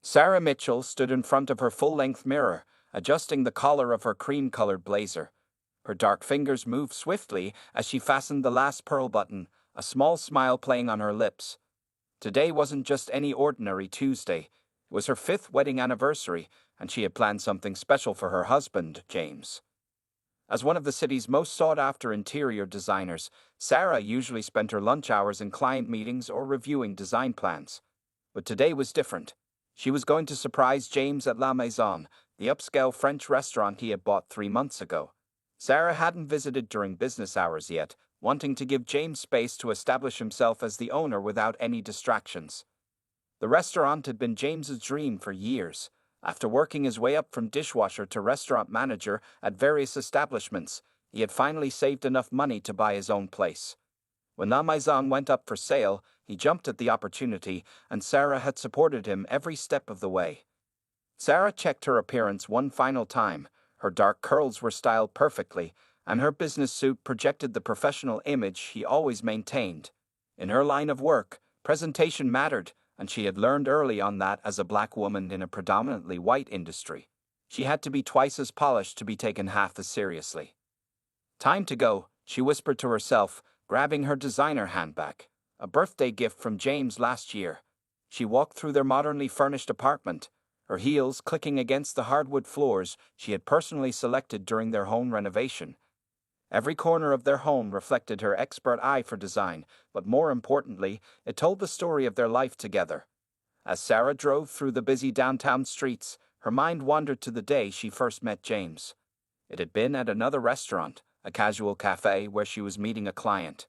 Sarah Mitchell stood in front of her full-length mirror, adjusting the collar of her cream-colored blazer. Her dark fingers moved swiftly as she fastened the last pearl button, a small smile playing on her lips. Today wasn't just any ordinary Tuesday. It was her 5th wedding anniversary, and she had planned something special for her husband, James. As one of the city's most sought-after interior designers, Sarah usually spent her lunch hours in client meetings or reviewing design plans. But today was different. She was going to surprise James at La Maison, the upscale French restaurant he had bought 3 months ago. Sarah hadn't visited during business hours yet, wanting to give James space to establish himself as the owner without any distractions. The restaurant had been James's dream for years. After working his way up from dishwasher to restaurant manager at various establishments, he had finally saved enough money to buy his own place. When La Maison went up for sale, he jumped at the opportunity, and Sarah had supported him every step of the way. Sarah checked her appearance one final time. Her dark curls were styled perfectly, and her business suit projected the professional image he always maintained. In her line of work, presentation mattered, and she had learned early on that as a black woman in a predominantly white industry, she had to be twice as polished to be taken half as seriously. "Time to go," she whispered to herself, grabbing her designer handbag, a birthday gift from James last year. She walked through their modernly furnished apartment, her heels clicking against the hardwood floors she had personally selected during their home renovation. Every corner of their home reflected her expert eye for design, but more importantly, it told the story of their life together. As Sarah drove through the busy downtown streets, her mind wandered to the day she first met James. It had been at another restaurant, a casual cafe where she was meeting a client.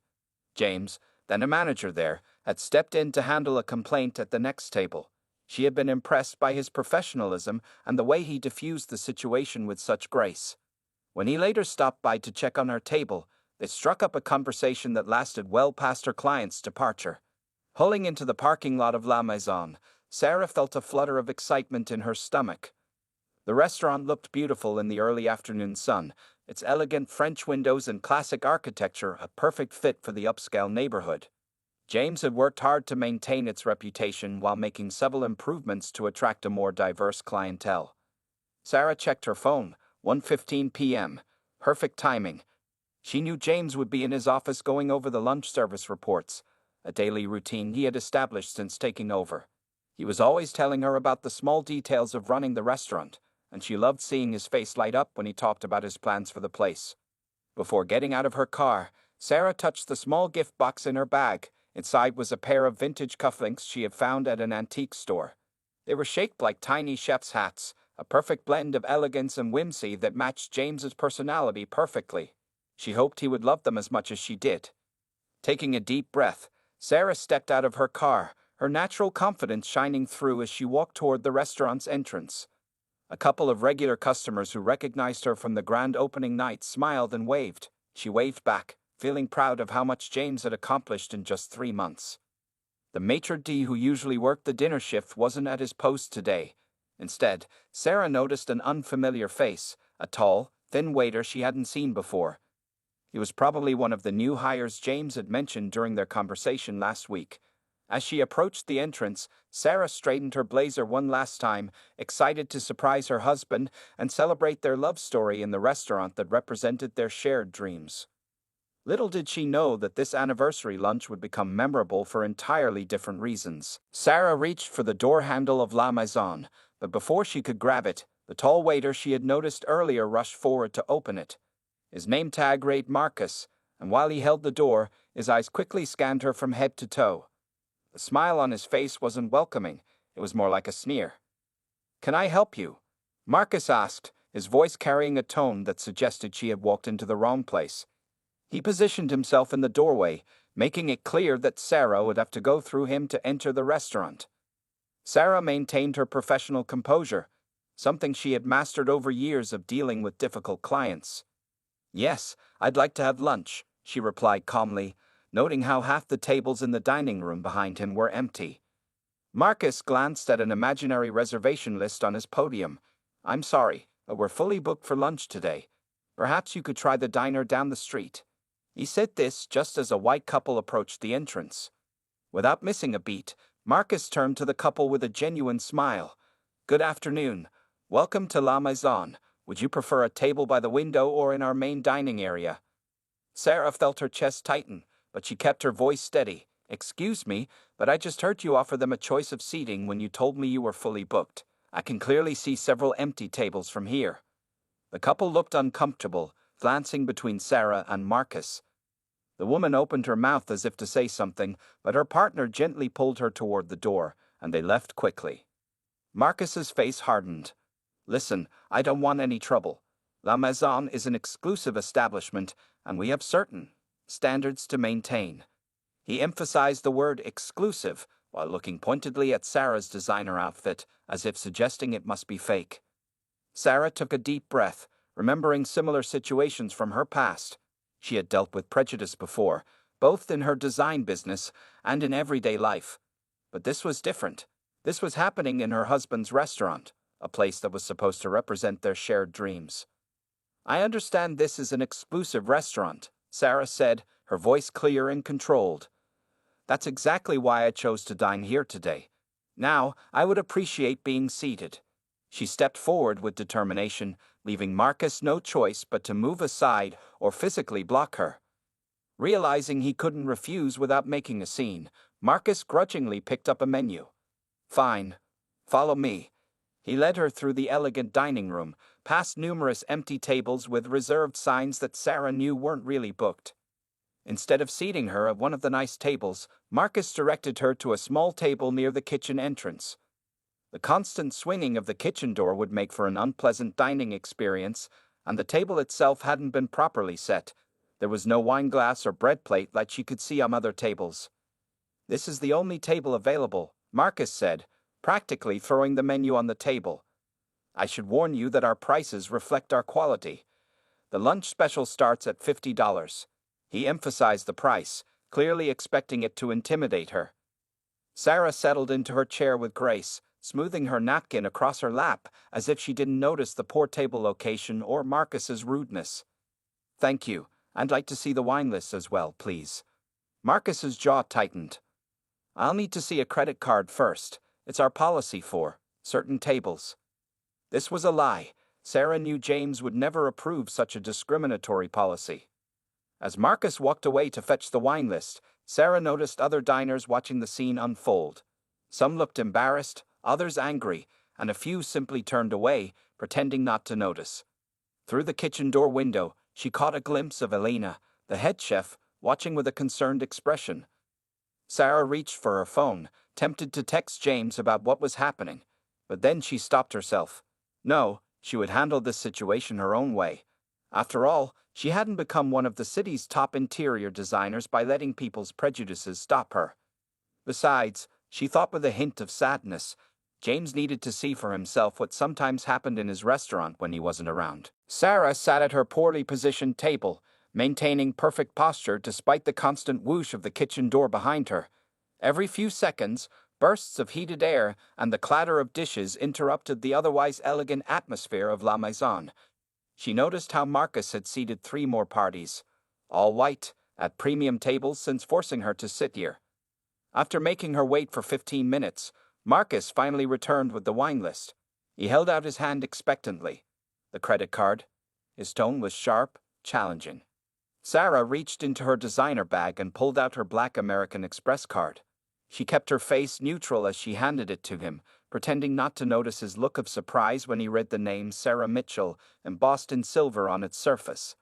James, then a manager there, had stepped in to handle a complaint at the next table. She had been impressed by his professionalism and the way he diffused the situation with such grace. When he later stopped by to check on her table, they struck up a conversation that lasted well past her client's departure. Pulling into the parking lot of La Maison, Sarah felt a flutter of excitement in her stomach. The restaurant looked beautiful in the early afternoon sun, its elegant French windows and classic architecture a perfect fit for the upscale neighborhood. James had worked hard to maintain its reputation while making several improvements to attract a more diverse clientele. Sarah checked her phone, 1:15 p.m. Perfect timing. She knew James would be in his office going over the lunch service reports, a daily routine he had established since taking over. He was always telling her about the small details of running the restaurant, and she loved seeing his face light up when he talked about his plans for the place. Before getting out of her car, Sarah touched the small gift box in her bag. Inside was a pair of vintage cufflinks she had found at an antique store. They were shaped like tiny chef's hats, a perfect blend of elegance and whimsy that matched James's personality perfectly. She hoped he would love them as much as she did. Taking a deep breath, Sarah stepped out of her car, her natural confidence shining through as she walked toward the restaurant's entrance. A couple of regular customers who recognized her from the grand opening night smiled and waved. She waved back, feeling proud of how much James had accomplished in just 3 months. The maitre d' who usually worked the dinner shift wasn't at his post today. Instead, Sarah noticed an unfamiliar face, a tall, thin waiter she hadn't seen before. He was probably one of the new hires James had mentioned during their conversation last week. As she approached the entrance, Sarah straightened her blazer one last time, excited to surprise her husband and celebrate their love story in the restaurant that represented their shared dreams. Little did she know that this anniversary lunch would become memorable for entirely different reasons. Sarah reached for the door handle of La Maison, but before she could grab it, the tall waiter she had noticed earlier rushed forward to open it. His name tag read Marcus, and while he held the door, his eyes quickly scanned her from head to toe. The smile on his face wasn't welcoming, it was more like a sneer. "Can I help you?" Marcus asked, his voice carrying a tone that suggested she had walked into the wrong place. He positioned himself in the doorway, making it clear that Sarah would have to go through him to enter the restaurant. Sarah maintained her professional composure, something she had mastered over years of dealing with difficult clients. "Yes, I'd like to have lunch," she replied calmly, noting how half the tables in the dining room behind him were empty. Marcus glanced at an imaginary reservation list on his podium. "I'm sorry, but we're fully booked for lunch today. Perhaps you could try the diner down the street." He said this just as a white couple approached the entrance. Without missing a beat, Marcus turned to the couple with a genuine smile, Good afternoon. Welcome to La Maison. Would you prefer a table by the window or in our main dining area? Sarah felt her chest tighten, but she kept her voice steady. Excuse me, but I just heard you offer them a choice of seating when you told me you were fully booked. I can clearly see several empty tables from here. The couple looked uncomfortable, glancing between Sarah and Marcus. The woman opened her mouth as if to say something, but her partner gently pulled her toward the door, and they left quickly. Marcus's face hardened. Listen, I don't want any trouble. La Maison is an exclusive establishment, and we have certain standards to maintain. He emphasized the word exclusive while looking pointedly at Sarah's designer outfit, as if suggesting it must be fake. Sarah took a deep breath, remembering similar situations from her past. She had dealt with prejudice before, both in her design business and in everyday life. But this was different. This was happening in her husband's restaurant, a place that was supposed to represent their shared dreams. I understand this is an exclusive restaurant, Sarah said, her voice clear and controlled. That's exactly why I chose to dine here today. Now, I would appreciate being seated. She stepped forward with determination, leaving Marcus no choice but to move aside or physically block her. Realizing he couldn't refuse without making a scene, Marcus grudgingly picked up a menu. Fine. Follow me. He led her through the elegant dining room, past numerous empty tables with reserved signs that Sarah knew weren't really booked. Instead of seating her at one of the nice tables, Marcus directed her to a small table near the kitchen entrance. The constant swinging of the kitchen door would make for an unpleasant dining experience, and the table itself hadn't been properly set. There was no wine glass or bread plate like she could see on other tables. This is the only table available, Marcus said, practically throwing the menu on the table. I should warn you that our prices reflect our quality. The lunch special starts at $50. He emphasized the price, clearly expecting it to intimidate her. Sarah settled into her chair with grace, smoothing her napkin across her lap as if she didn't notice the poor table location or Marcus's rudeness. Thank you. I'd like to see the wine list as well, please. Marcus's jaw tightened. I'll need to see a credit card first. It's our policy for certain tables. This was a lie. Sarah knew James would never approve such a discriminatory policy. As Marcus walked away to fetch the wine list, Sarah noticed other diners watching the scene unfold. Some looked embarrassed, others angry, and a few simply turned away, pretending not to notice. Through the kitchen door window, she caught a glimpse of Elena, the head chef, watching with a concerned expression. Sarah reached for her phone, tempted to text James about what was happening, but then she stopped herself. No, she would handle this situation her own way. After all, she hadn't become one of the city's top interior designers by letting people's prejudices stop her. Besides, she thought with a hint of sadness, James needed to see for himself what sometimes happened in his restaurant when he wasn't around. Sarah sat at her poorly positioned table, maintaining perfect posture despite the constant whoosh of the kitchen door behind her. Every few seconds, bursts of heated air and the clatter of dishes interrupted the otherwise elegant atmosphere of La Maison. She noticed how Marcus had seated 3 more parties, all white, at premium tables since forcing her to sit here. After making her wait for 15 minutes, Marcus finally returned with the wine list. He held out his hand expectantly. The credit card. His tone was sharp, challenging. Sarah reached into her designer bag and pulled out her black American Express card. She kept her face neutral as she handed it to him, pretending not to notice his look of surprise when he read the name Sarah Mitchell embossed in silver on its surface.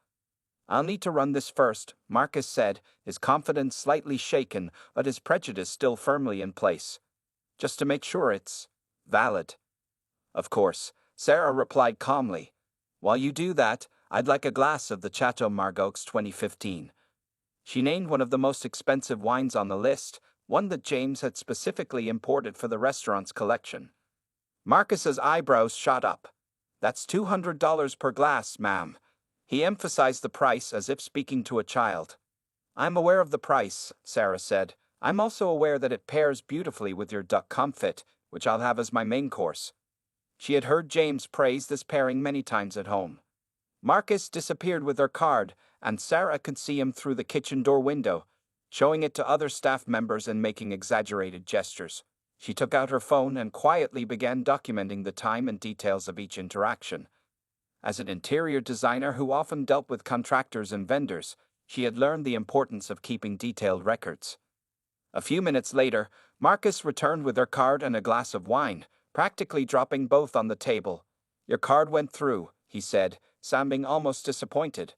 I'll need to run this first, Marcus said, his confidence slightly shaken but his prejudice still firmly in place. Just to make sure it's valid. Of course, Sarah replied calmly. While you do that, I'd like a glass of the Chateau Margaux 2015. She named one of the most expensive wines on the list, one that James had specifically imported for the restaurant's collection. Marcus's eyebrows shot up. That's $200 per glass, ma'am. He emphasized the price as if speaking to a child. I'm aware of the price, Sarah said. I'm also aware that it pairs beautifully with your duck confit, which I'll have as my main course. She had heard James praise this pairing many times at home. Marcus disappeared with her card, and Sarah could see him through the kitchen door window, showing it to other staff members and making exaggerated gestures. She took out her phone and quietly began documenting the time and details of each interaction. As an interior designer who often dealt with contractors and vendors, she had learned the importance of keeping detailed records. A few minutes later, Marcus returned with her card and a glass of wine, practically dropping both on the table. "Your card went through," he said, sounding almost disappointed.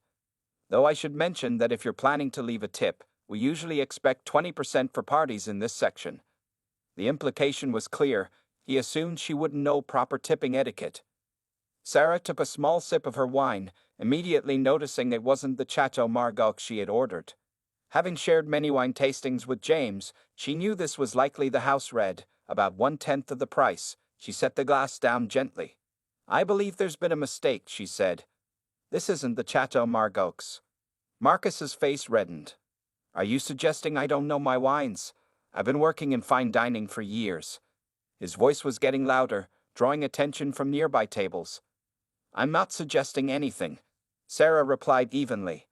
"Though I should mention that if you're planning to leave a tip, we usually expect 20% for parties in this section." The implication was clear. He assumed she wouldn't know proper tipping etiquette. Sarah took a small sip of her wine, immediately noticing it wasn't the Chateau Margaux she had ordered. Having shared many wine tastings with James, she knew this was likely the house red, about 1/10 of the price. She set the glass down gently. "I believe there's been a mistake," she said. "This isn't the Chateau Margaux." Marcus's face reddened. "Are you suggesting I don't know my wines? I've been working in fine dining for years." His voice was getting louder, drawing attention from nearby tables. "I'm not suggesting anything," Sarah replied evenly.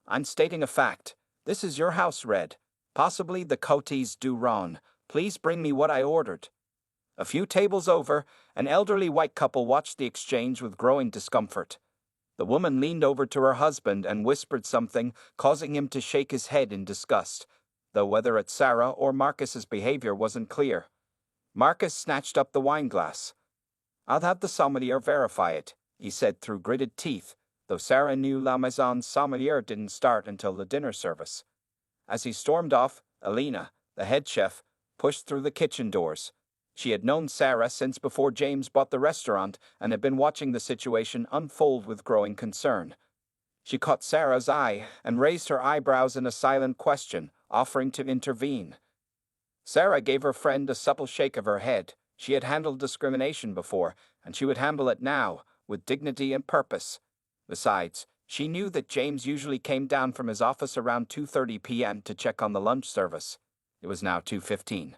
"I'm stating a fact. This is your house red. Possibly the Cotes du Rhône. Please bring me what I ordered." A few tables over, an elderly white couple watched the exchange with growing discomfort. The woman leaned over to her husband and whispered something, causing him to shake his head in disgust, though whether at Sarah or Marcus's behavior wasn't clear. Marcus snatched up the wine glass. "I'll have the sommelier verify it," he said through gritted teeth, though Sarah knew La Maison's sommelier didn't start until the dinner service. As he stormed off, Alina, the head chef, pushed through the kitchen doors. She had known Sarah since before James bought the restaurant and had been watching the situation unfold with growing concern. She caught Sarah's eye and raised her eyebrows in a silent question, offering to intervene. Sarah gave her friend a supple shake of her head. She had handled discrimination before, and she would handle it now, with dignity and purpose. Besides, she knew that James usually came down from his office around 2:30 p.m. to check on the lunch service. It was now 2:15.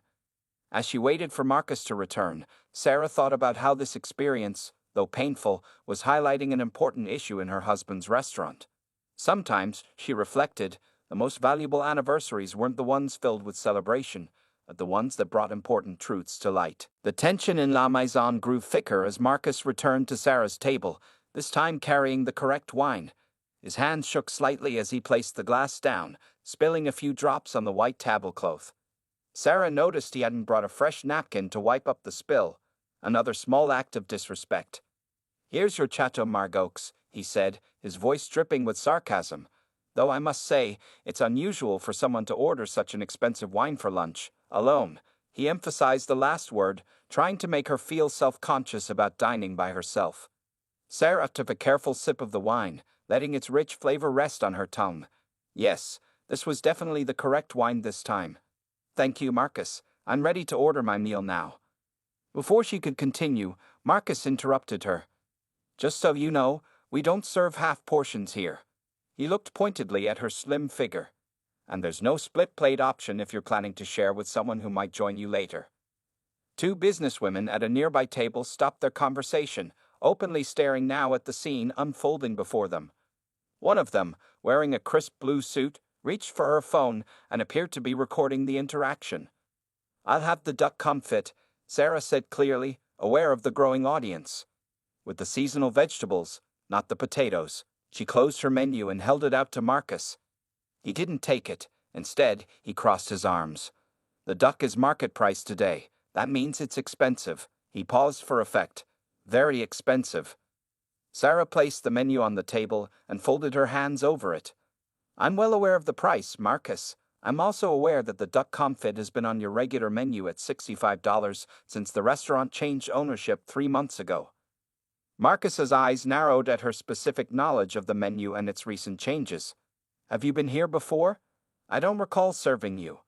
As she waited for Marcus to return, Sarah thought about how this experience, though painful, was highlighting an important issue in her husband's restaurant. Sometimes, she reflected, the most valuable anniversaries weren't the ones filled with celebration, but the ones that brought important truths to light. The tension in La Maison grew thicker as Marcus returned to Sarah's table, this time carrying the correct wine. His hand shook slightly as he placed the glass down, spilling a few drops on the white tablecloth. Sarah noticed he hadn't brought a fresh napkin to wipe up the spill, another small act of disrespect. "Here's your Chateau Margaux," he said, his voice dripping with sarcasm. "Though I must say, it's unusual for someone to order such an expensive wine for lunch, alone." He emphasized the last word, trying to make her feel self-conscious about dining by herself. Sarah took a careful sip of the wine, letting its rich flavor rest on her tongue. Yes, this was definitely the correct wine this time. "Thank you, Marcus. I'm ready to order my meal now." Before she could continue, Marcus interrupted her. "Just so you know, we don't serve half portions here." He looked pointedly at her slim figure. "And there's no split plate option if you're planning to share with someone who might join you later." Two businesswomen at a nearby table stopped their conversation, openly staring now at the scene unfolding before them. One of them, wearing a crisp blue suit, reached for her phone and appeared to be recording the interaction. "I'll have the duck confit," Sarah said clearly, aware of the growing audience. "With the seasonal vegetables, not the potatoes." She closed her menu and held it out to Marcus. He didn't take it. Instead, he crossed his arms. "The duck is market price today. That means it's expensive." He paused for effect. "Very expensive." Sarah placed the menu on the table and folded her hands over it. "I'm well aware of the price, Marcus. I'm also aware that the duck confit has been on your regular menu at $65 since the restaurant changed ownership 3 months ago." Marcus's eyes narrowed at her specific knowledge of the menu and its recent changes. "Have you been here before? I don't recall serving you."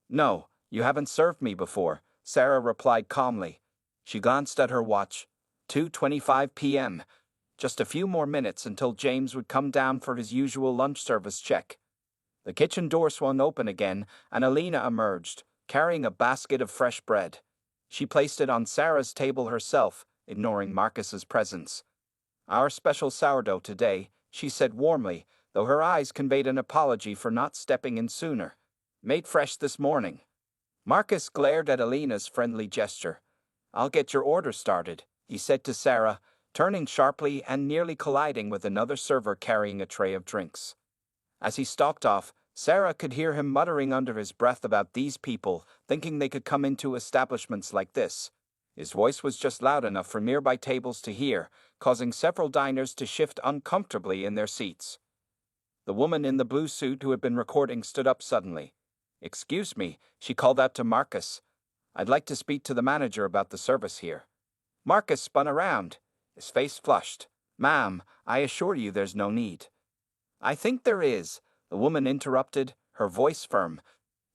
"No, you haven't served me before," Sarah replied calmly. She glanced at her watch. 2:25 p.m. Just a few more minutes until James would come down for his usual lunch service check. The kitchen door swung open again, and Alina emerged, carrying a basket of fresh bread. She placed it on Sarah's table herself, ignoring Marcus's presence. "Our special sourdough today," she said warmly, though her eyes conveyed an apology for not stepping in sooner. "Made fresh this morning." Marcus glared at Alina's friendly gesture. "I'll get your order started," he said to Sarah, turning sharply and nearly colliding with another server carrying a tray of drinks. As he stalked off, Sarah could hear him muttering under his breath about these people, thinking they could come into establishments like this. His voice was just loud enough for nearby tables to hear, causing several diners to shift uncomfortably in their seats. The woman in the blue suit who had been recording stood up suddenly. "Excuse me," she called out to Marcus. "I'd like to speak to the manager about the service here." Marcus spun around, his face flushed. "Ma'am, I assure you there's no need." "I think there is," the woman interrupted, her voice firm.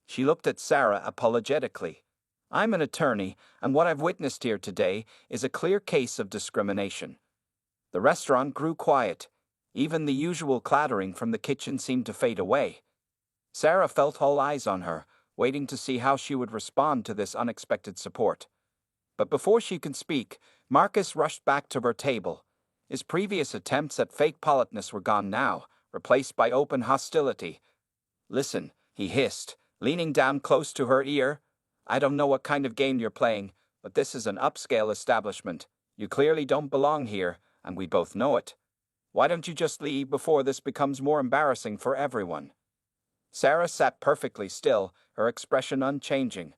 She looked at Sarah apologetically. "I'm an attorney, and what I've witnessed here today is a clear case of discrimination." The restaurant grew quiet. Even the usual clattering from the kitchen seemed to fade away. Sarah felt all eyes on her, waiting to see how she would respond to this unexpected support. But before she could speak, Marcus rushed back to her table. His previous attempts at fake politeness were gone now, replaced by open hostility. "Listen," he hissed, leaning down close to her ear. "I don't know what kind of game you're playing, but this is an upscale establishment. You clearly don't belong here, and we both know it. Why don't you just leave before this becomes more embarrassing for everyone?" Sarah sat perfectly still, her expression unchanging.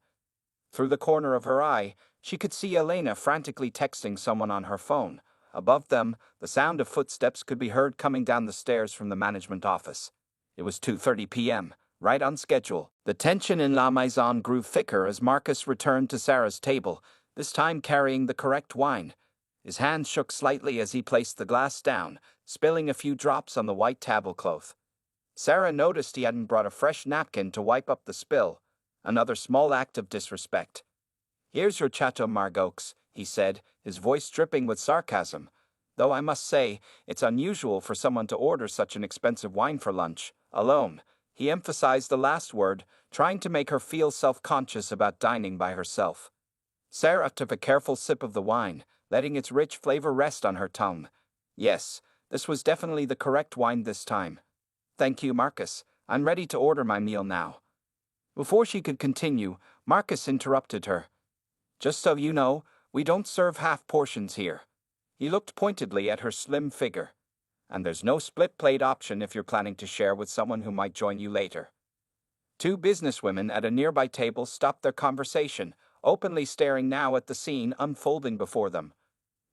Through the corner of her eye, she could see Elena frantically texting someone on her phone. Above them, the sound of footsteps could be heard coming down the stairs from the management office. It was 2:30 p.m., right on schedule. The tension in La Maison grew thicker as Marcus returned to Sarah's table, this time carrying the correct wine. His hand shook slightly as he placed the glass down, spilling a few drops on the white tablecloth. Sarah noticed he hadn't brought a fresh napkin to wipe up the spill, another small act of disrespect. "Here's your Chateau Margaux," he said, his voice dripping with sarcasm. "Though I must say, it's unusual for someone to order such an expensive wine for lunch, alone." He emphasized the last word, trying to make her feel self-conscious about dining by herself. Sarah took a careful sip of the wine, letting its rich flavor rest on her tongue. Yes, this was definitely the correct wine this time. "Thank you, Marcus. I'm ready to order my meal now." Before she could continue, Marcus interrupted her. "Just so you know, we don't serve half portions here." He looked pointedly at her slim figure. "And there's no split plate option if you're planning to share with someone who might join you later." Two businesswomen at a nearby table stopped their conversation, openly staring now at the scene unfolding before them.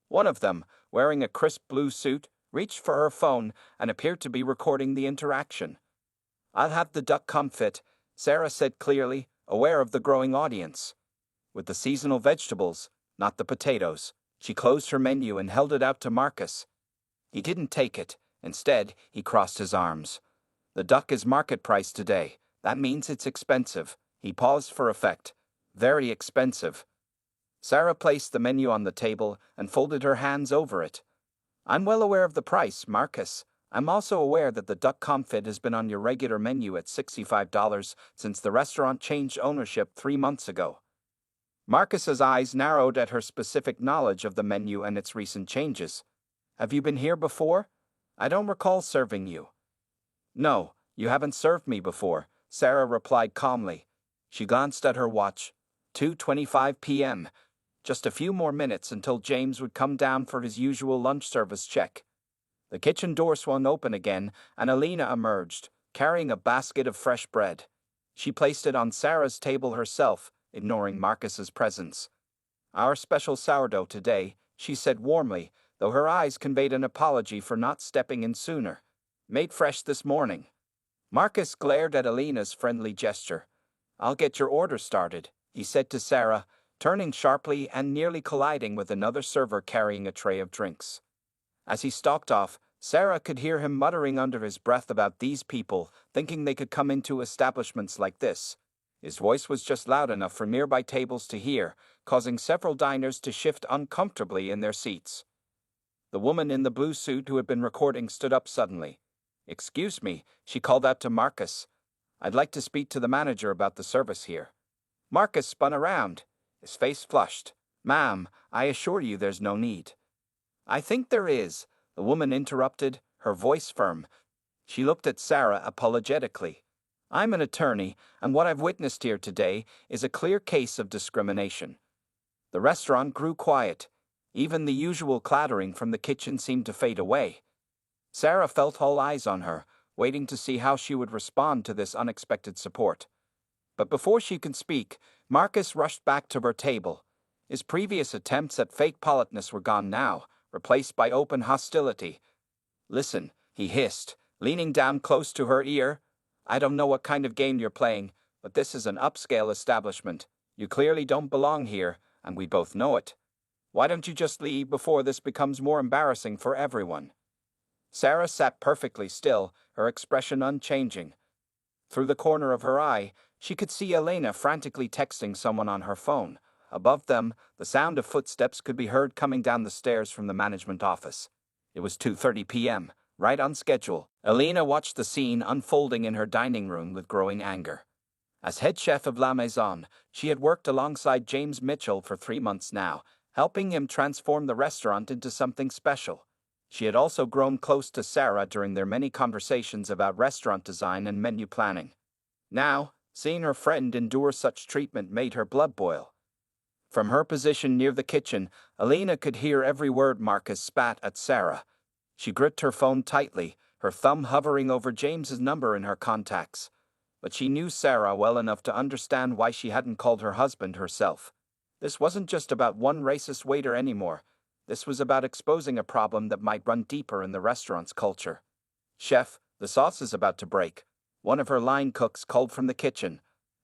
One of them, wearing a crisp blue suit, reached for her phone and appeared to be recording the interaction. "I'll have the duck confit," Sarah said clearly, aware of the growing audience. "With the seasonal vegetables, not the potatoes." She closed her menu and held it out to Marcus. He didn't take it. Instead, he crossed his arms. "The duck is market price today. That means it's expensive." He paused for effect. "Very expensive." Sarah placed the menu on the table and folded her hands over it. "I'm well aware of the price, Marcus. I'm also aware that the duck confit has been on your regular menu at $65 since the restaurant changed ownership 3 months ago." Marcus's eyes narrowed at her specific knowledge of the menu and its recent changes. "Have you been here before? I don't recall serving you." "No, you haven't served me before," Sarah replied calmly. She glanced at her watch. 2:25 p.m. Just a few more minutes until James would come down for his usual lunch service check. The kitchen door swung open again, and Alina emerged, carrying a basket of fresh bread. She placed it on Sarah's table herself, ignoring Marcus's presence. "Our special sourdough today," she said warmly, though her eyes conveyed an apology for not stepping in sooner. "Made fresh this morning." Marcus glared at Alina's friendly gesture. "I'll get your order started," he said to Sarah, turning sharply and nearly colliding with another server carrying a tray of drinks. As he stalked off, Sarah could hear him muttering under his breath about these people, thinking they could come into establishments like this. His voice was just loud enough for nearby tables to hear, causing several diners to shift uncomfortably in their seats. The woman in the blue suit who had been recording stood up suddenly. "Excuse me," she called out to Marcus. "I'd like to speak to the manager about the service here." Marcus spun around, his face flushed. "Ma'am, I assure you there's no need." "I think there is," the woman interrupted, her voice firm. She looked at Sarah apologetically. I'm an attorney, and what I've witnessed here today is a clear case of discrimination. The restaurant grew quiet. Even the usual clattering from the kitchen seemed to fade away. Sarah felt all eyes on her, waiting to see how she would respond to this unexpected support. But before she could speak, Marcus rushed back to her table. His previous attempts at fake politeness were gone now, replaced by open hostility. "Listen," he hissed, leaning down close to her ear. "I don't know what kind of game you're playing, but this is an upscale establishment. You clearly don't belong here, and we both know it. Why don't you just leave before this becomes more embarrassing for everyone?" Sarah sat perfectly still, her expression unchanging. Through the corner of her eye, she could see Elena frantically texting someone on her phone. Above them, the sound of footsteps could be heard coming down the stairs from the management office. It was 2:30 p.m., right on schedule. Elena watched the scene unfolding in her dining room with growing anger. As head chef of La Maison, she had worked alongside James Mitchell for 3 months now, helping him transform the restaurant into something special. She had also grown close to Sarah during their many conversations about restaurant design and menu planning. Now, seeing her friend endure such treatment made her blood boil. From her position near the kitchen, Elena could hear every word Marcus spat at Sarah. She gripped her phone tightly, her thumb hovering over James's number in her contacts. But she knew Sarah well enough to understand why she hadn't called her husband herself. This wasn't just about one racist waiter anymore. This was about exposing a problem that might run deeper in the restaurant's culture. "Chef, the sauce is about to break," one of her line cooks called from the kitchen.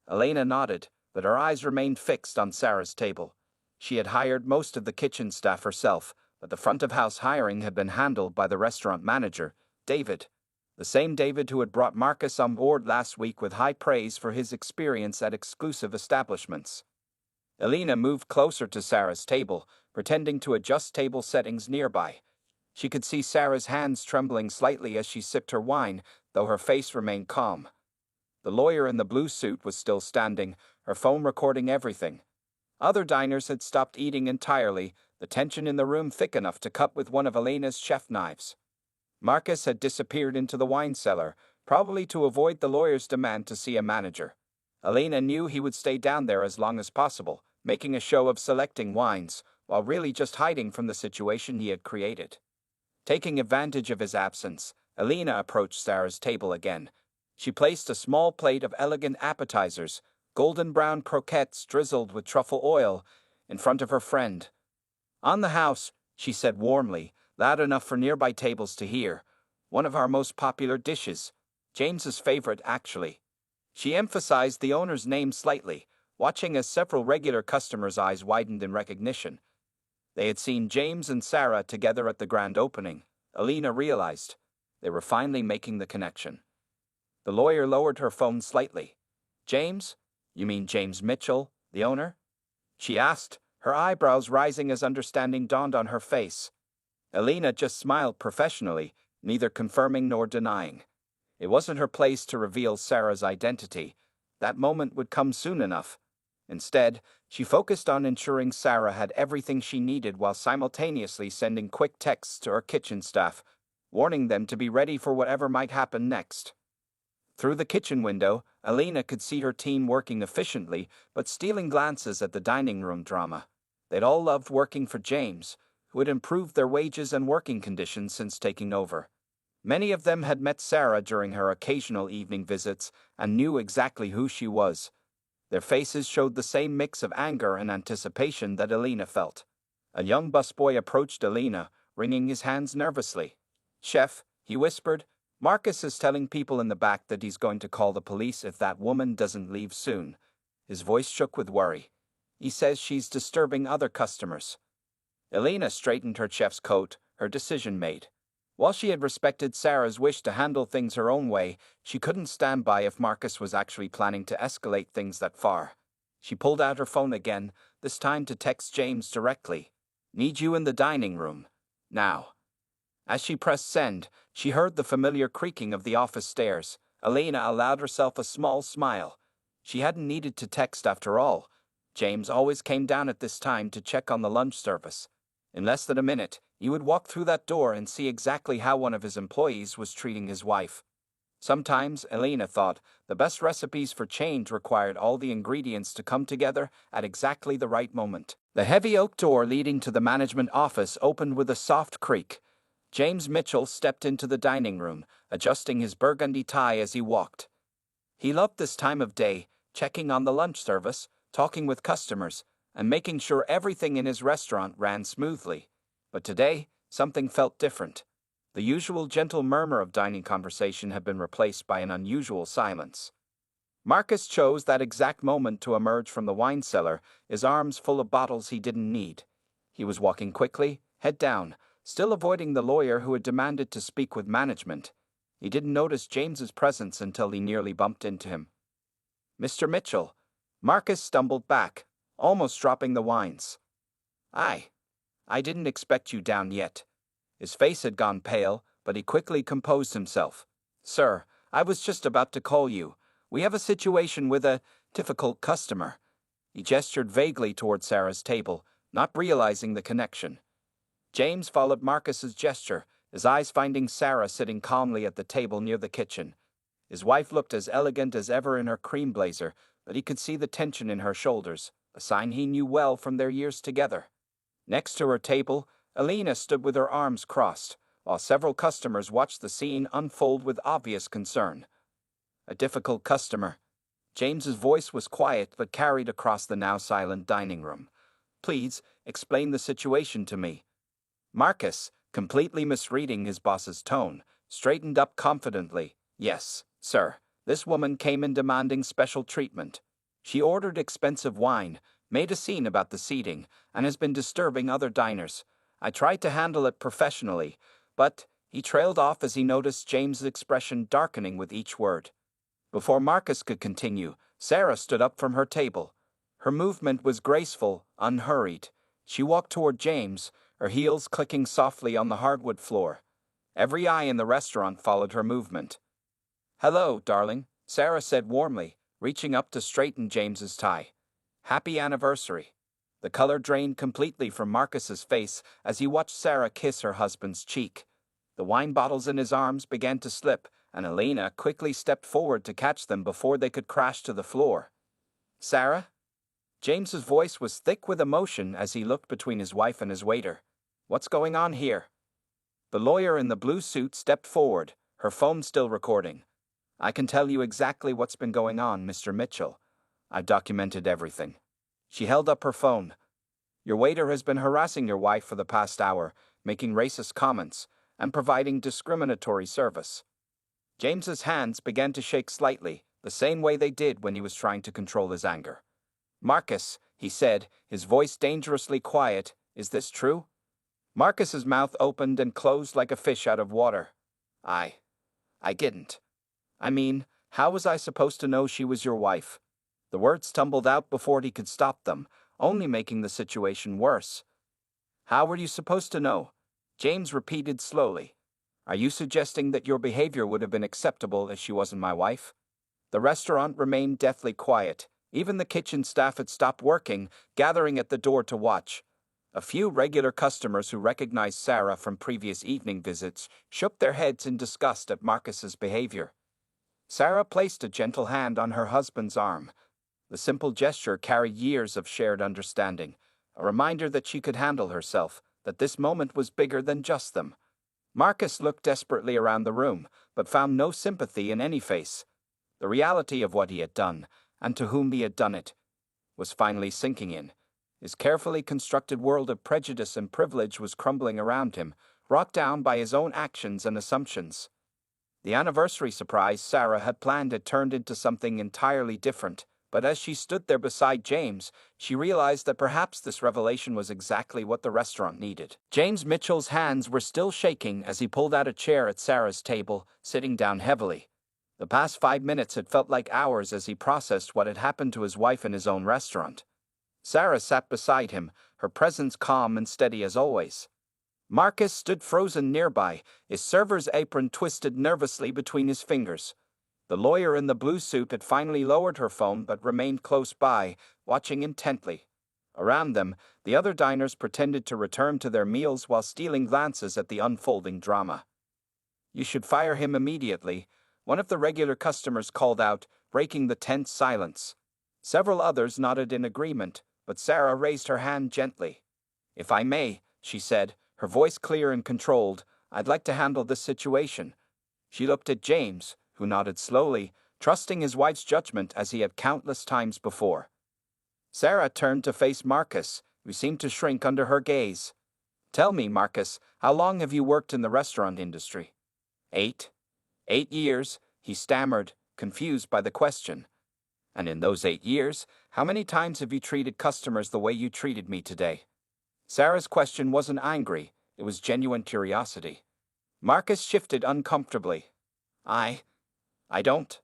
Elena nodded, but her eyes remained fixed on Sarah's table. She had hired most of the kitchen staff herself, but the front-of-house hiring had been handled by the restaurant manager, David. The same David who had brought Marcus on board last week with high praise for his experience at exclusive establishments. Elena moved closer to Sarah's table, pretending to adjust table settings nearby. She could see Sarah's hands trembling slightly as she sipped her wine, though her face remained calm. The lawyer in the blue suit was still standing, her phone recording everything. Other diners had stopped eating entirely, the tension in the room thick enough to cut with one of Elena's chef knives. Marcus had disappeared into the wine cellar, probably to avoid the lawyer's demand to see a manager. Elena knew he would stay down there as long as possible, making a show of selecting wines, while really just hiding from the situation he had created. Taking advantage of his absence, Elena approached Sarah's table again. She placed a small plate of elegant appetizers, golden brown croquettes drizzled with truffle oil, in front of her friend. "On the house," she said warmly, loud enough for nearby tables to hear. "One of our most popular dishes. James's favorite, actually." She emphasized the owner's name slightly, watching as several regular customers' eyes widened in recognition. They had seen James and Sarah together at the grand opening. Elena realized. They were finally making the connection. The lawyer lowered her phone slightly. "James? You mean James Mitchell, the owner?" she asked, her eyebrows rising as understanding dawned on her face. Elena just smiled professionally, neither confirming nor denying. It wasn't her place to reveal Sarah's identity. That moment would come soon enough. Instead, she focused on ensuring Sarah had everything she needed while simultaneously sending quick texts to her kitchen staff, warning them to be ready for whatever might happen next. Through the kitchen window, Elena could see her team working efficiently, but stealing glances at the dining room drama. They'd all loved working for James, who had improved their wages and working conditions since taking over. Many of them had met Sarah during her occasional evening visits and knew exactly who she was. Their faces showed the same mix of anger and anticipation that Elena felt. A young busboy approached Elena, wringing his hands nervously. "Chef," he whispered, "Marcus is telling people in the back that he's going to call the police if that woman doesn't leave soon." His voice shook with worry. "He says she's disturbing other customers." Elena straightened her chef's coat, her decision made. While she had respected Sarah's wish to handle things her own way, she couldn't stand by if Marcus was actually planning to escalate things that far. She pulled out her phone again, this time to text James directly. "Need you in the dining room. Now." As she pressed send, she heard the familiar creaking of the office stairs. Elena allowed herself a small smile. She hadn't needed to text after all. James always came down at this time to check on the lunch service. In less than a minute, he would walk through that door and see exactly how one of his employees was treating his wife. Sometimes, Elena thought, the best recipes for change required all the ingredients to come together at exactly the right moment. The heavy oak door leading to the management office opened with a soft creak. James Mitchell stepped into the dining room, adjusting his burgundy tie as he walked. He loved this time of day, checking on the lunch service, talking with customers, and making sure everything in his restaurant ran smoothly. But today, something felt different. The usual gentle murmur of dining conversation had been replaced by an unusual silence. Marcus chose that exact moment to emerge from the wine cellar, his arms full of bottles he didn't need. He was walking quickly, head down, still avoiding the lawyer who had demanded to speak with management. He didn't notice James's presence until he nearly bumped into him. "Mr. Mitchell." Marcus stumbled back, almost dropping the wines. I didn't expect you down yet." His face had gone pale, but he quickly composed himself. "Sir, I was just about to call you. We have a situation with a difficult customer." He gestured vaguely toward Sarah's table, not realizing the connection. James followed Marcus's gesture, his eyes finding Sarah sitting calmly at the table near the kitchen. His wife looked as elegant as ever in her cream blazer, but he could see the tension in her shoulders, a sign he knew well from their years together. Next to her table, Elena stood with her arms crossed, while several customers watched the scene unfold with obvious concern. A difficult customer. James's voice was quiet but carried across the now silent dining room. "Please, explain the situation to me." Marcus, completely misreading his boss's tone, straightened up confidently. "Yes, sir. This woman came in demanding special treatment. She ordered expensive wine, made a scene about the seating, and has been disturbing other diners. I tried to handle it professionally, but..." He trailed off as he noticed James's expression darkening with each word. Before Marcus could continue, Sarah stood up from her table. Her movement was graceful, unhurried. She walked toward James, her heels clicking softly on the hardwood floor. Every eye in the restaurant followed her movement. "Hello, darling," Sarah said warmly, reaching up to straighten James's tie. "Happy anniversary." The color drained completely from Marcus's face as he watched Sarah kiss her husband's cheek. The wine bottles in his arms began to slip, and Elena quickly stepped forward to catch them before they could crash to the floor. "Sarah?" James's voice was thick with emotion as he looked between his wife and his waiter. "What's going on here?" The lawyer in the blue suit stepped forward, her phone still recording. "I can tell you exactly what's been going on, Mr. Mitchell. I've documented everything." She held up her phone. "Your waiter has been harassing your wife for the past hour, making racist comments, and providing discriminatory service." James's hands began to shake slightly, the same way they did when he was trying to control his anger. "Marcus," he said, his voice dangerously quiet, "is this true?" Marcus's mouth opened and closed like a fish out of water. I didn't. I mean, how was I supposed to know she was your wife?" The words tumbled out before he could stop them, only making the situation worse. "How were you supposed to know?" James repeated slowly. "Are you suggesting that your behavior would have been acceptable if she wasn't my wife?" The restaurant remained deathly quiet. Even the kitchen staff had stopped working, gathering at the door to watch. A few regular customers who recognized Sarah from previous evening visits shook their heads in disgust at Marcus's behavior. Sarah placed a gentle hand on her husband's arm. The simple gesture carried years of shared understanding, a reminder that she could handle herself, that this moment was bigger than just them. Marcus looked desperately around the room, but found no sympathy in any face. The reality of what he had done, and to whom he had done it, was finally sinking in. His carefully constructed world of prejudice and privilege was crumbling around him, brought down by his own actions and assumptions. The anniversary surprise Sarah had planned had turned into something entirely different, but as she stood there beside James, she realized that perhaps this revelation was exactly what the restaurant needed. James Mitchell's hands were still shaking as he pulled out a chair at Sarah's table, sitting down heavily. The past 5 minutes had felt like hours as he processed what had happened to his wife in his own restaurant. Sarah sat beside him, her presence calm and steady as always. Marcus stood frozen nearby, his server's apron twisted nervously between his fingers. The lawyer in the blue suit had finally lowered her phone but remained close by, watching intently. Around them, the other diners pretended to return to their meals while stealing glances at the unfolding drama. "You should fire him immediately," One of the regular customers called out, breaking the tense silence. Several others nodded in agreement, but Sarah raised her hand gently. "If I may," she said, her voice clear and controlled, "I'd like to handle this situation." She looked at James, who nodded slowly, trusting his wife's judgment as he had countless times before. Sarah turned to face Marcus, who seemed to shrink under her gaze. "Tell me, Marcus, how long have you worked in the restaurant industry?" 8. 8 years, he stammered, confused by the question. "And in those 8 years, how many times have you treated customers the way you treated me today?" Sarah's question wasn't angry, it was genuine curiosity. Marcus shifted uncomfortably. I don't.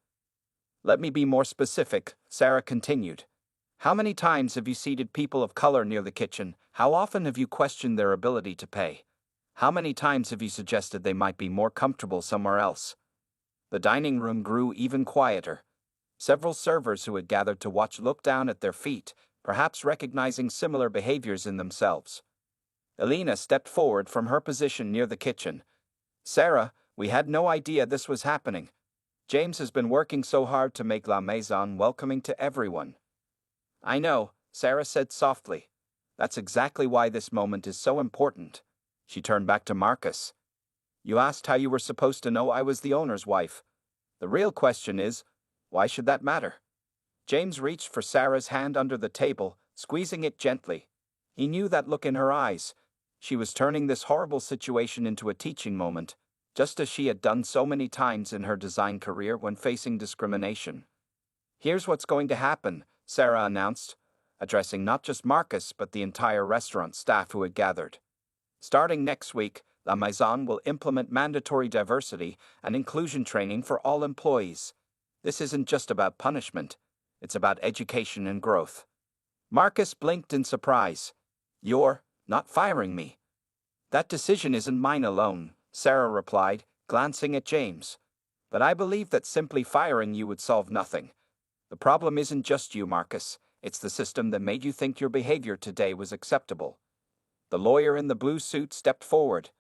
"Let me be more specific," Sarah continued. "How many times have you seated people of color near the kitchen? How often have you questioned their ability to pay? How many times have you suggested they might be more comfortable somewhere else?" The dining room grew even quieter. Several servers who had gathered to watch looked down at their feet, perhaps recognizing similar behaviors in themselves. Elena stepped forward from her position near the kitchen. "Sarah, we had no idea this was happening. James has been working so hard to make La Maison welcoming to everyone." "I know," Sarah said softly. "That's exactly why this moment is so important." She turned back to Marcus. "You asked how you were supposed to know I was the owner's wife. The real question is, why should that matter?" James reached for Sarah's hand under the table, squeezing it gently. He knew that look in her eyes. She was turning this horrible situation into a teaching moment, just as she had done so many times in her design career when facing discrimination. "Here's what's going to happen," Sarah announced, addressing not just Marcus but the entire restaurant staff who had gathered. "Starting next week, La Maison will implement mandatory diversity and inclusion training for all employees. This isn't just about punishment, it's about education and growth." Marcus blinked in surprise. "You're not firing me?" "That decision isn't mine alone," Sarah replied, glancing at James. "But I believe that simply firing you would solve nothing. The problem isn't just you, Marcus. It's the system that made you think your behavior today was acceptable." The lawyer in the blue suit stepped forward.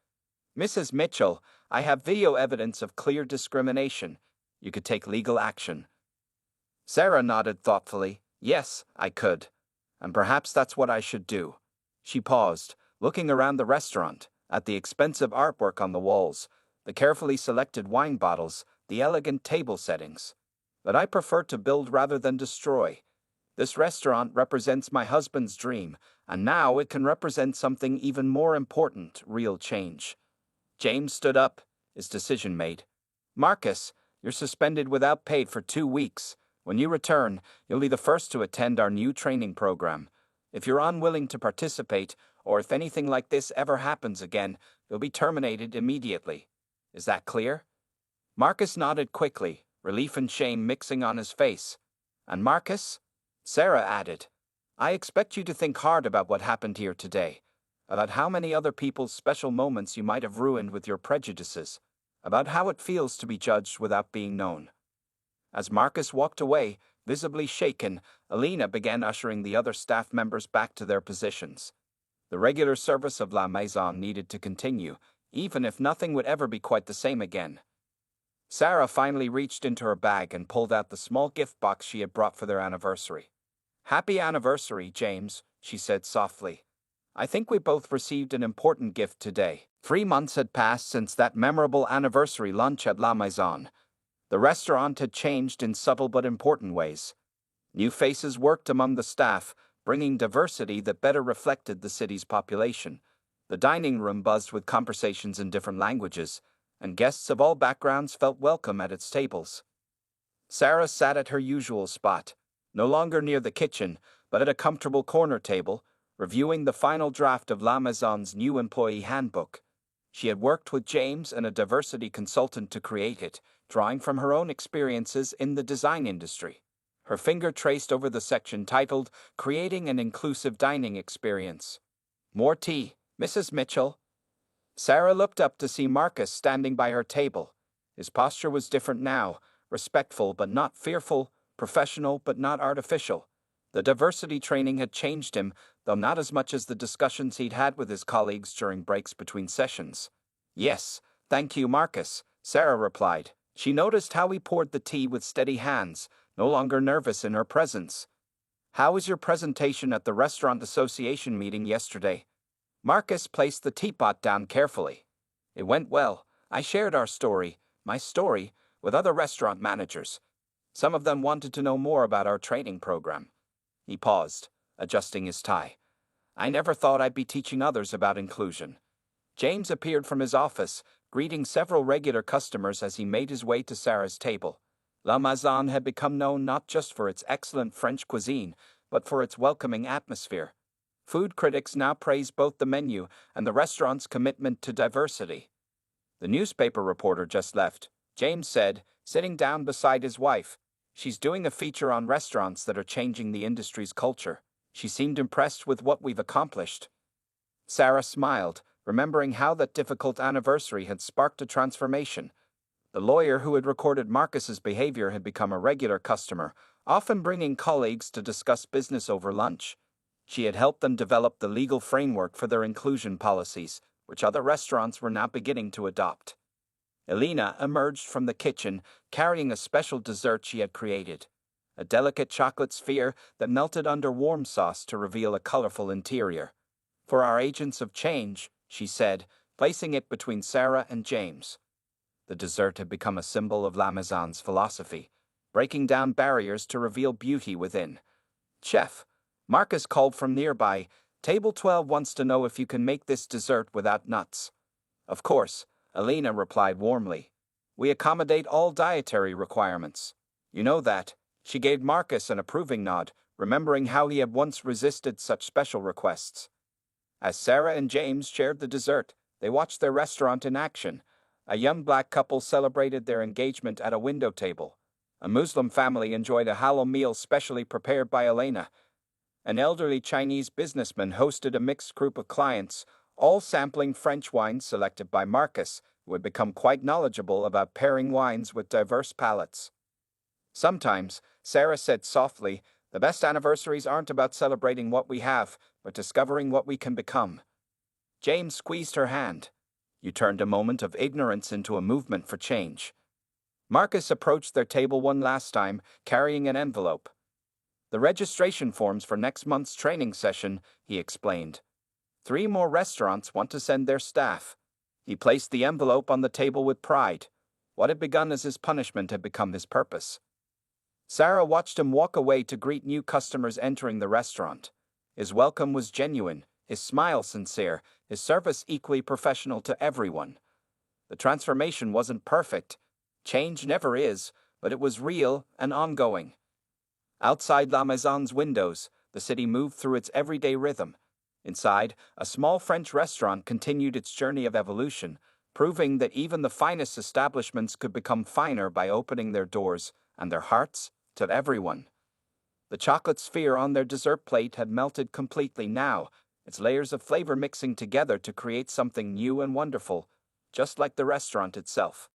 "Mrs. Mitchell, I have video evidence of clear discrimination. You could take legal action." Sarah nodded thoughtfully. "Yes, I could. And perhaps that's what I should do." She paused, looking around the restaurant, at the expensive artwork on the walls, the carefully selected wine bottles, the elegant table settings. "But I prefer to build rather than destroy. This restaurant represents my husband's dream, and now it can represent something even more important, real change." James stood up, his decision made. "Marcus, you're suspended without pay for 2 weeks. When you return, you'll be the first to attend our new training program. If you're unwilling to participate, or if anything like this ever happens again, you'll be terminated immediately. Is that clear?" Marcus nodded quickly, relief and shame mixing on his face. "And Marcus," Sarah added, "I expect you to think hard about what happened here today, about how many other people's special moments you might have ruined with your prejudices, about how it feels to be judged without being known." As Marcus walked away, visibly shaken, Elena began ushering the other staff members back to their positions. The regular service of La Maison needed to continue, even if nothing would ever be quite the same again. Sarah finally reached into her bag and pulled out the small gift box she had brought for their anniversary. "Happy anniversary, James," she said softly. "I think we both received an important gift today." 3 months had passed since that memorable anniversary lunch at La Maison. The restaurant had changed in subtle but important ways. New faces worked among the staff, bringing diversity that better reflected the city's population. The dining room buzzed with conversations in different languages, and guests of all backgrounds felt welcome at its tables. Sarah sat at her usual spot, no longer near the kitchen, but at a comfortable corner table, reviewing the final draft of La Maison's new employee handbook. She had worked with James and a diversity consultant to create it, drawing from her own experiences in the design industry. Her finger traced over the section titled, "Creating an Inclusive Dining Experience." "More tea, Mrs. Mitchell." Sarah looked up to see Marcus standing by her table. His posture was different now, respectful but not fearful, professional but not artificial. The diversity training had changed him, though not as much as the discussions he'd had with his colleagues during breaks between sessions. "Yes, thank you, Marcus," Sarah replied, She noticed how he poured the tea with steady hands, no longer nervous in her presence. "How was your presentation at the Restaurant Association meeting yesterday?" Marcus placed the teapot down carefully. "It went well. I shared my story, with other restaurant managers. Some of them wanted to know more about our training program." He paused, adjusting his tie. "I never thought I'd be teaching others about inclusion." James appeared from his office, greeting several regular customers as he made his way to Sarah's table. La Maison had become known not just for its excellent French cuisine, but for its welcoming atmosphere. Food critics now praised both the menu and the restaurant's commitment to diversity. "The newspaper reporter just left," James said, sitting down beside his wife. "She's doing a feature on restaurants that are changing the industry's culture. She seemed impressed with what we've accomplished." Sarah smiled, remembering how that difficult anniversary had sparked a transformation. The lawyer who had recorded Marcus's behavior had become a regular customer, often bringing colleagues to discuss business over lunch. She had helped them develop the legal framework for their inclusion policies, which other restaurants were now beginning to adopt. Elena emerged from the kitchen, carrying a special dessert she had created, a delicate chocolate sphere that melted under warm sauce to reveal a colorful interior. "For our agents of change," she said, placing it between Sarah and James. The dessert had become a symbol of La Maison's philosophy, breaking down barriers to reveal beauty within. "Chef," Marcus called from nearby, "Table 12 wants to know if you can make this dessert without nuts." "Of course," Elena replied warmly. "We accommodate all dietary requirements. You know that." She gave Marcus an approving nod, remembering how he had once resisted such special requests. As Sarah and James shared the dessert, they watched their restaurant in action. A young black couple celebrated their engagement at a window table. A Muslim family enjoyed a halal meal specially prepared by Elena. An elderly Chinese businessman hosted a mixed group of clients, all sampling French wines selected by Marcus, who had become quite knowledgeable about pairing wines with diverse palates. "Sometimes," Sarah said softly, "the best anniversaries aren't about celebrating what we have, but discovering what we can become." James squeezed her hand. "You turned a moment of ignorance into a movement for change." Marcus approached their table one last time, carrying an envelope. "The registration forms for next month's training session," he explained. 3 more restaurants want to send their staff." He placed the envelope on the table with pride. What had begun as his punishment had become his purpose. Sarah watched him walk away to greet new customers entering the restaurant. His welcome was genuine, his smile sincere, his service equally professional to everyone. The transformation wasn't perfect. Change never is, but it was real and ongoing. Outside La Maison's windows, the city moved through its everyday rhythm. Inside, a small French restaurant continued its journey of evolution, proving that even the finest establishments could become finer by opening their doors and their hearts to everyone. The chocolate sphere on their dessert plate had melted completely now, its layers of flavor mixing together to create something new and wonderful, just like the restaurant itself.